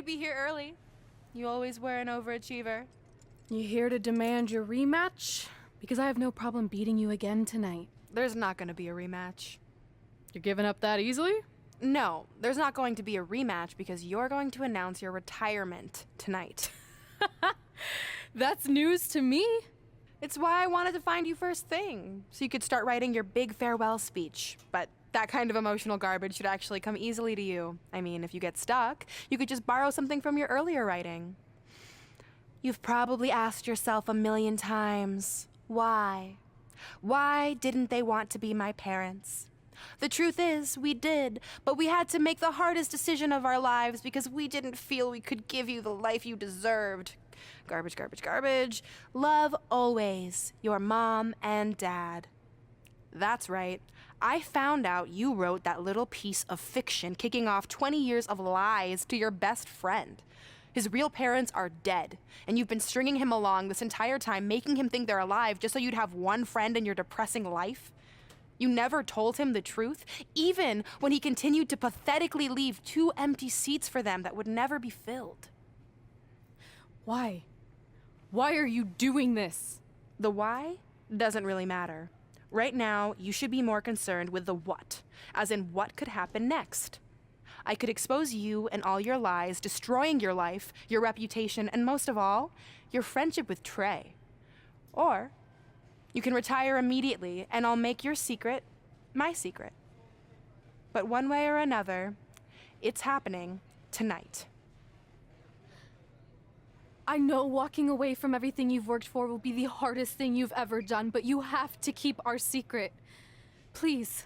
could be here early. You always were an overachiever. You here to demand your rematch? Because I have no problem beating you again tonight. There's not going to be a rematch. You're giving up that easily? No, there's not going to be a rematch because you're going to announce your retirement tonight. That's news to me. It's why I wanted to find you first thing, so you could start writing your big farewell speech. But that kind of emotional garbage should actually come easily to you. I mean, if you get stuck, you could just borrow something from your earlier writing. You've probably asked yourself a million times, why? Why didn't they want to be my parents? The truth is, we did, but we had to make the hardest decision of our lives because we didn't feel we could give you the life you deserved. Garbage, garbage, garbage. Love always, your mom and dad. That's right. I found out you wrote that little piece of fiction kicking off 20 years of lies to your best friend. His real parents are dead, and you've been stringing him along this entire time, making him think they're alive just so you'd have one friend in your depressing life. You never told him the truth, even when he continued to pathetically leave 2 empty seats for them that would never be filled. Why? Why are you doing this? The why doesn't really matter. Right now, you should be more concerned with the what, as in what could happen next. I could expose you and all your lies, destroying your life, your reputation, and most of all, your friendship with Trey. Or you can retire immediately, and I'll make your secret my secret. But one way or another, it's happening tonight. I know walking away from everything you've worked for will be the hardest thing you've ever done, but you have to keep our secret. Please.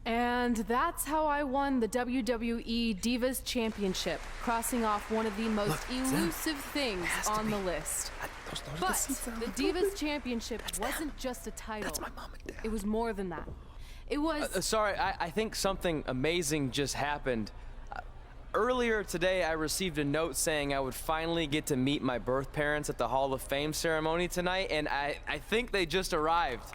And that's how I won the WWE Divas Championship, crossing off one of the most elusive things on the list. But the Divas Championship wasn't just a title. That's my mom and dad. It was more than that. It was... Sorry, I think something amazing just happened. Earlier today, I received a note saying I would finally get to meet my birth parents at the Hall of Fame ceremony tonight, and I think they just arrived.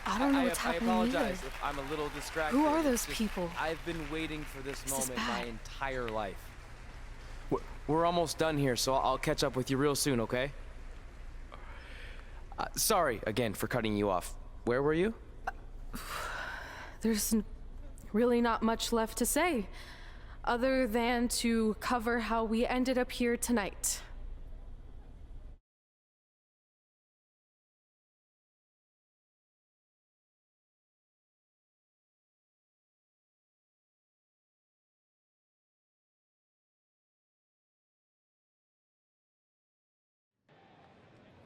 I don't know what's happening I apologize either. if I'm a little distracted. Who are those people? I've been waiting for this is moment my bad. entire life. We're almost done here, so I'll catch up with you real soon, okay? Sorry again for cutting you off. Where were you? There's really not much left to say, other than to cover how we ended up here tonight.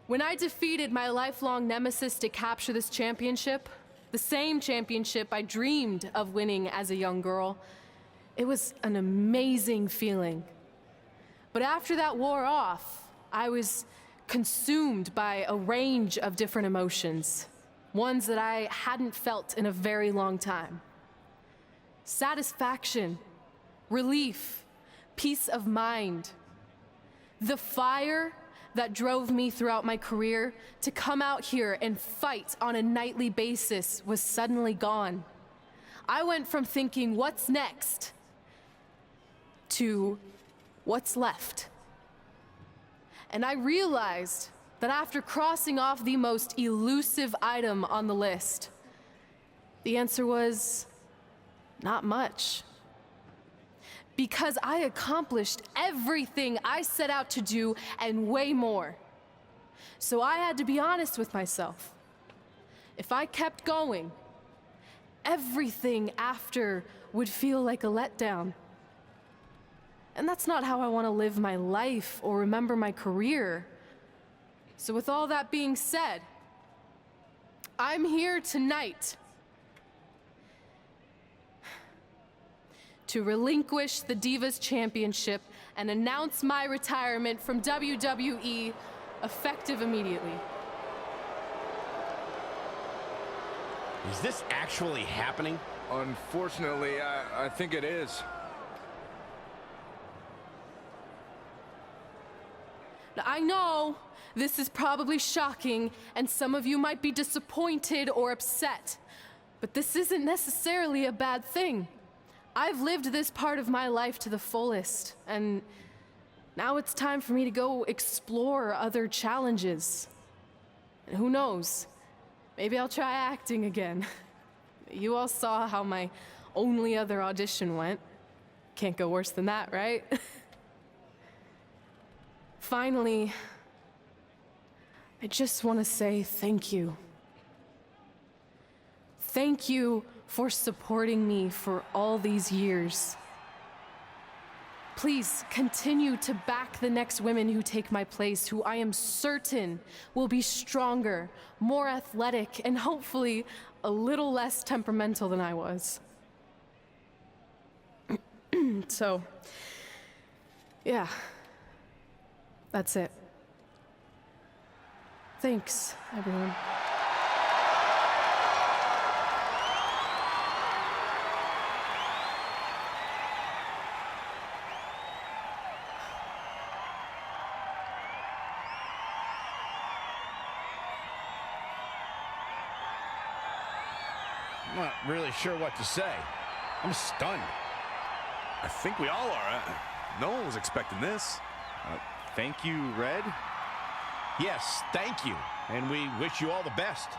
When I defeated my lifelong nemesis to capture this championship, the same championship I dreamed of winning as a young girl, it was an amazing feeling. But after that wore off, I was consumed by a range of different emotions, ones that I hadn't felt in a very long time. Satisfaction, relief, peace of mind. The fire that drove me throughout my career to come out here and fight on a nightly basis was suddenly gone. I went from thinking, what's next, to what's left. And I realized that after crossing off the most elusive item on the list, the answer was not much. Because I accomplished everything I set out to do and way more. So I had to be honest with myself. If I kept going, everything after would feel like a letdown. And that's not how I want to live my life or remember my career. So with all that being said, I'm here tonight to relinquish the Divas Championship and announce my retirement from WWE effective immediately. Is this actually happening? Unfortunately, I think it is. Now, I know this is probably shocking, and some of you might be disappointed or upset, but this isn't necessarily a bad thing. I've lived this part of my life to the fullest, and now it's time for me to go explore other challenges. And who knows, maybe I'll try acting again. You all saw how my only other audition went. Can't go worse than that, right? Finally, I just want to say thank you. Thank you for supporting me for all these years. Please continue to back the next women who take my place, who I am certain will be stronger, more athletic, and hopefully a little less temperamental than I was. So, yeah, that's it. Thanks, everyone. I'm not really sure what to say. I'm stunned. I think we all are. No one was expecting this. Thank you, Red. Yes, thank you. And we wish you all the best.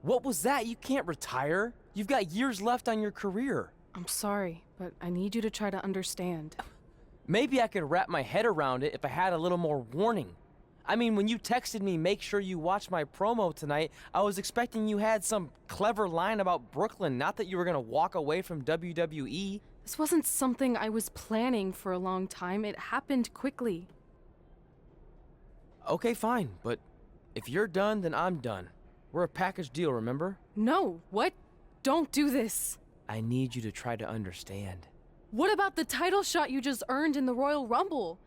What was that? You can't retire. You've got years left on your career. I'm sorry, but I need you to try to understand. Maybe I could wrap my head around it if I had a little more warning. I mean, when you texted me, make sure you watch my promo tonight, I was expecting you had some clever line about Brooklyn, not that you were gonna walk away from WWE. This wasn't something I was planning for a long time. It happened quickly. Okay, fine, but if you're done, then I'm done. We're a package deal, remember? No, what? Don't do this. I need you to try to understand. What about the title shot you just earned in the Royal Rumble?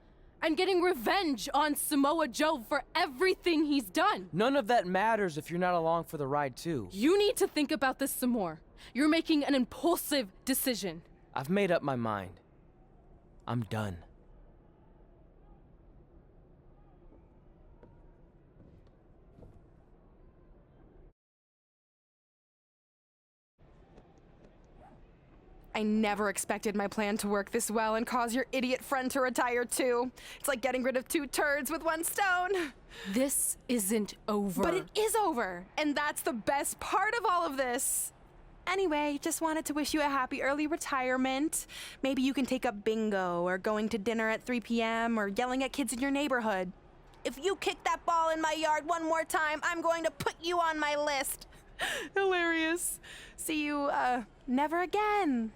And getting revenge on Samoa Joe for everything he's done? None of that matters if you're not along for the ride, too. You need to think about this some more. You're making an impulsive decision. I've made up my mind. I'm done. I never expected my plan to work this well and cause your idiot friend to retire too. It's like getting rid of two turds with one stone. This isn't over. But it is over, and that's the best part of all of this. Anyway, just wanted to wish you a happy early retirement. Maybe you can take up bingo or going to dinner at 3 p.m. or yelling at kids in your neighborhood. If you kick that ball in my yard one more time, I'm going to put you on my list. Hilarious. See you, never again.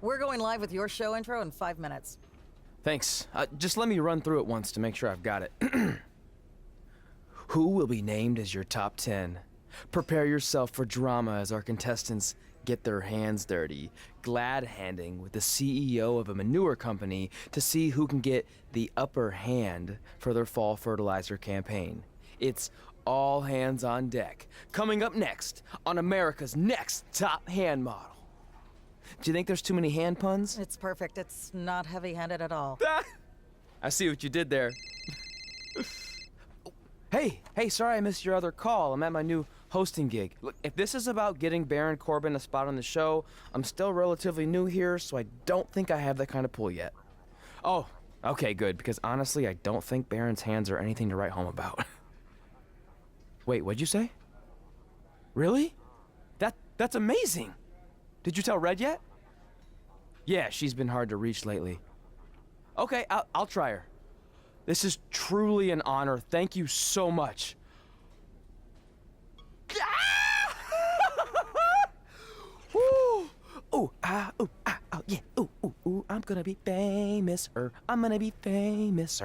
We're going live with your show intro in 5 minutes. Thanks. Just let me run through it once to make sure I've got it. Who will be named as your top 10? Prepare yourself for drama as our contestants get their hands dirty, glad-handing with the CEO of a manure company to see who can get the upper hand for their fall fertilizer campaign. It's all hands on deck. Coming up next on America's Next Top Hand Model. Do you think there's too many hand puns? It's perfect. It's not heavy-handed at all. I see what you did there. Hey, sorry I missed your other call. I'm at my new hosting gig. Look, if this is about getting Baron Corbin a spot on the show, I'm still relatively new here, so I don't think I have that kind of pull yet. Oh, okay, good, because honestly, I don't think Baron's hands are anything to write home about. Wait, what'd you say? Really? That's amazing! Did you tell Red yet? Yeah, she's been hard to reach lately. Okay, I'll try her. This is truly an honor. Thank you so much. Ooh, ooh, oh, yeah, ooh, I'm gonna be famous, I'm gonna be famous,